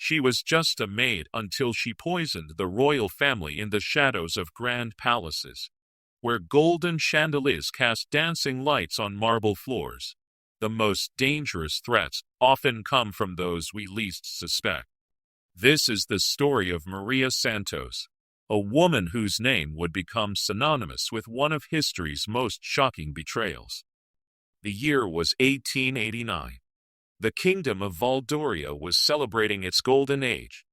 She was just a maid until she poisoned the royal family in the shadows of grand palaces, where golden chandeliers cast dancing lights on marble floors. The most dangerous threats often come from those we least suspect. This is the story of Maria Santos, a woman whose name would become synonymous with one of history's most shocking betrayals. The year was 1889. The kingdom of Valdoria was celebrating its golden age.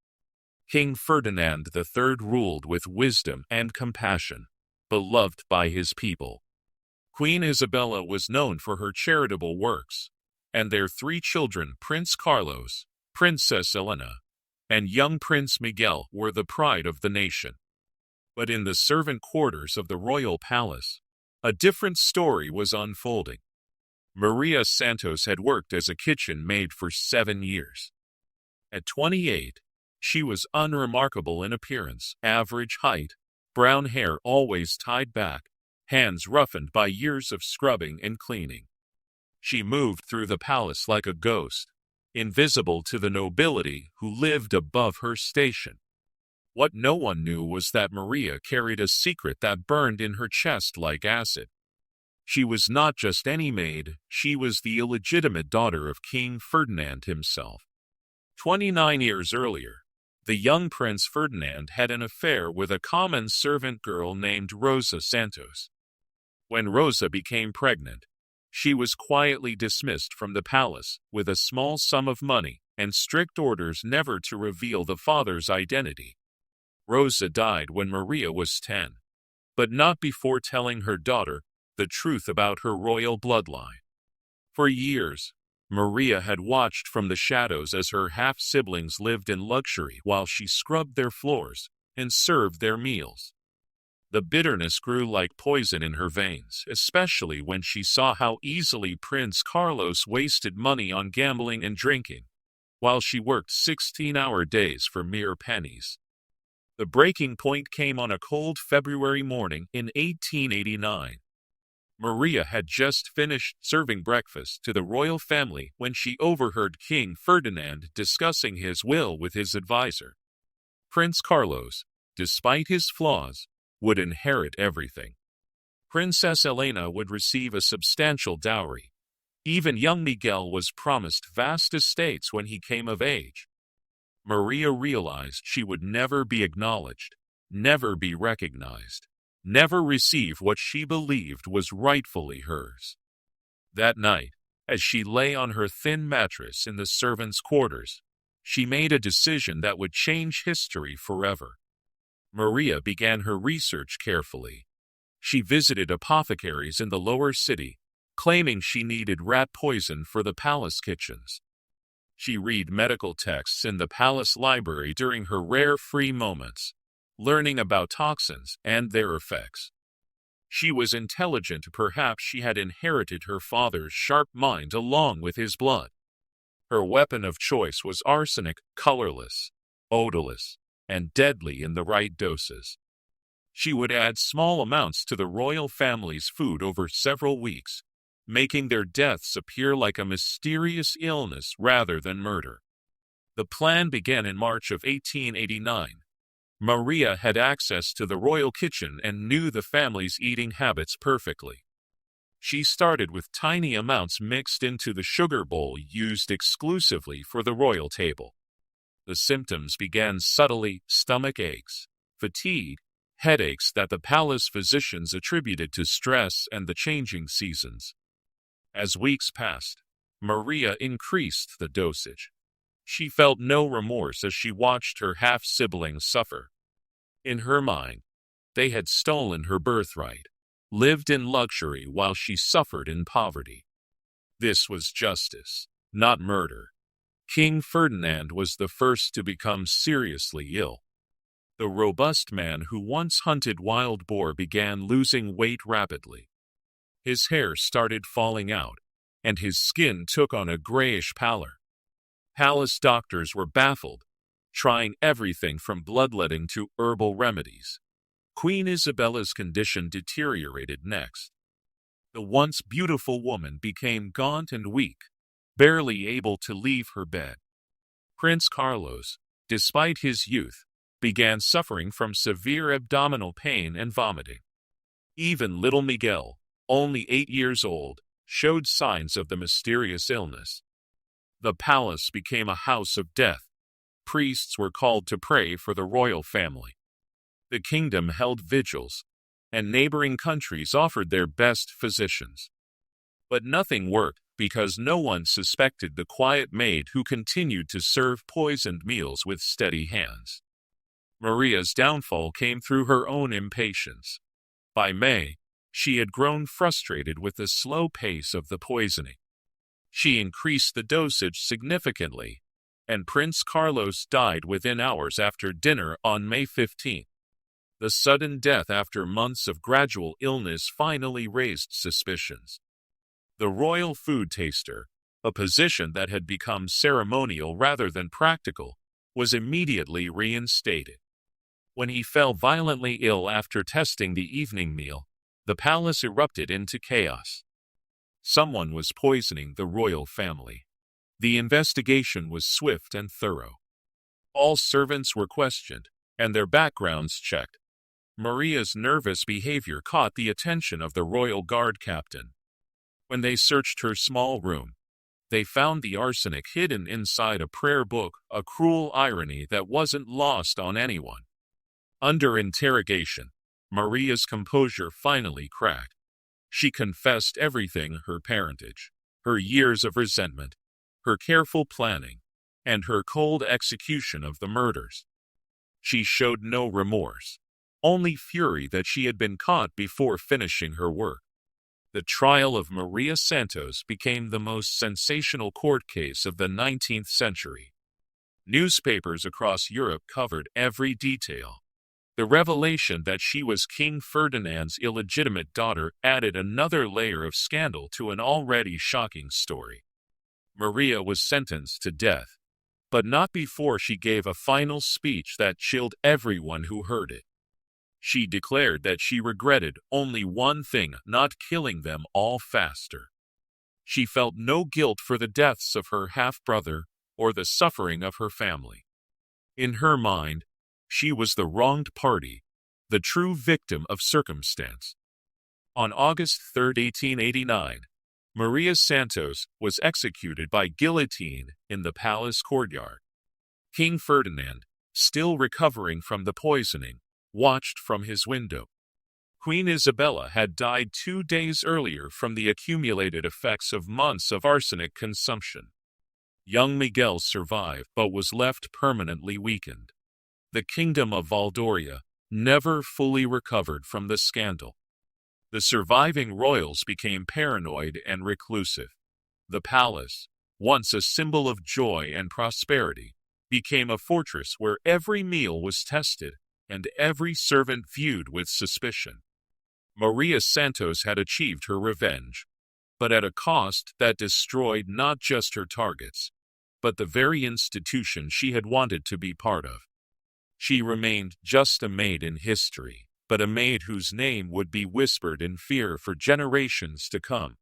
King Ferdinand III ruled with wisdom and compassion, beloved by his people. Queen Isabella was known for her charitable works, and their three children, Prince Carlos, Princess Elena, and young Prince Miguel, were the pride of the nation. But in the servant quarters of the royal palace, a different story was unfolding. Maria Santos had worked as a kitchen maid for 7 years. At 28, she was unremarkable in appearance, average height, brown hair always tied back, hands roughened by years of scrubbing and cleaning. She moved through the palace like a ghost, invisible to the nobility who lived above her station. What no one knew was that Maria carried a secret that burned in her chest like acid. She was not just any maid, she was the illegitimate daughter of King Ferdinand himself. 29 years earlier, the young Prince Ferdinand had an affair with a common servant girl named Rosa Santos. When Rosa became pregnant, she was quietly dismissed from the palace with a small sum of money and strict orders never to reveal the father's identity. Rosa died when Maria was 10, but not before telling her daughter the truth about her royal bloodline. For years, Maria had watched from the shadows as her half-siblings lived in luxury while she scrubbed their floors and served their meals. The bitterness grew like poison in her veins, especially when she saw how easily Prince Carlos wasted money on gambling and drinking, while she worked 16-hour days for mere pennies. The breaking point came on a cold February morning in 1889. Maria had just finished serving breakfast to the royal family when she overheard King Ferdinand discussing his will with his advisor. Prince Carlos, despite his flaws, would inherit everything. Princess Elena would receive a substantial dowry. Even young Miguel was promised vast estates when he came of age. Maria realized she would never be acknowledged, never be recognized, never receive what she believed was rightfully hers. That night, as she lay on her thin mattress in the servants' quarters, she made a decision that would change history forever. Maria began her research carefully. She visited apothecaries in the lower city, claiming she needed rat poison for the palace kitchens. She read medical texts in the palace library during her rare free moments, learning about toxins and their effects. She was intelligent, perhaps she had inherited her father's sharp mind along with his blood. Her weapon of choice was arsenic, colorless, odorless, and deadly in the right doses. She would add small amounts to the royal family's food over several weeks, making their deaths appear like a mysterious illness rather than murder. The plan began in March of 1889. Maria had access to the royal kitchen and knew the family's eating habits perfectly. She started with tiny amounts mixed into the sugar bowl used exclusively for the royal table. The symptoms began subtly: stomach aches, fatigue, headaches that the palace physicians attributed to stress and the changing seasons. As weeks passed, Maria increased the dosage. She felt no remorse as she watched her half-siblings suffer. In her mind, they had stolen her birthright, lived in luxury while she suffered in poverty. This was justice, not murder. King Ferdinand was the first to become seriously ill. The robust man who once hunted wild boar began losing weight rapidly. His hair started falling out, and his skin took on a grayish pallor. Palace doctors were baffled, trying everything from bloodletting to herbal remedies. Queen Isabella's condition deteriorated next. The once beautiful woman became gaunt and weak, barely able to leave her bed. Prince Carlos, despite his youth, began suffering from severe abdominal pain and vomiting. Even little Miguel, only 8 years old, showed signs of the mysterious illness. The palace became a house of death. Priests were called to pray for the royal family. The kingdom held vigils, and neighboring countries offered their best physicians. But nothing worked because no one suspected the quiet maid who continued to serve poisoned meals with steady hands. Maria's downfall came through her own impatience. By May, she had grown frustrated with the slow pace of the poisoning. She increased the dosage significantly, and Prince Carlos died within hours after dinner on May 15. The sudden death after months of gradual illness finally raised suspicions. The royal food taster, a position that had become ceremonial rather than practical, was immediately reinstated. When he fell violently ill after testing the evening meal, the palace erupted into chaos. Someone was poisoning the royal family. The investigation was swift and thorough. All servants were questioned, and their backgrounds checked. Maria's nervous behavior caught the attention of the royal guard captain. When they searched her small room, they found the arsenic hidden inside a prayer book, a cruel irony that wasn't lost on anyone. Under interrogation, Maria's composure finally cracked. She confessed everything: her parentage, her years of resentment, her careful planning, and her cold execution of the murders. She showed no remorse, only fury that she had been caught before finishing her work. The trial of Maria Santos became the most sensational court case of the 19th century. Newspapers across Europe covered every detail. The revelation that she was King Ferdinand's illegitimate daughter added another layer of scandal to an already shocking story. Maria was sentenced to death, but not before she gave a final speech that chilled everyone who heard it. She declared that she regretted only one thing: not killing them all faster. She felt no guilt for the deaths of her half-brother or the suffering of her family. In her mind, she was the wronged party, the true victim of circumstance. On August 3, 1889, Maria Santos was executed by guillotine in the palace courtyard. King Ferdinand, still recovering from the poisoning, watched from his window. Queen Isabella had died 2 days earlier from the accumulated effects of months of arsenic consumption. Young Miguel survived but was left permanently weakened. The kingdom of Valdoria never fully recovered from the scandal. The surviving royals became paranoid and reclusive. The palace, once a symbol of joy and prosperity, became a fortress where every meal was tested and every servant viewed with suspicion. Maria Santos had achieved her revenge, but at a cost that destroyed not just her targets, but the very institution she had wanted to be part of. She remained just a maid in history, but a maid whose name would be whispered in fear for generations to come.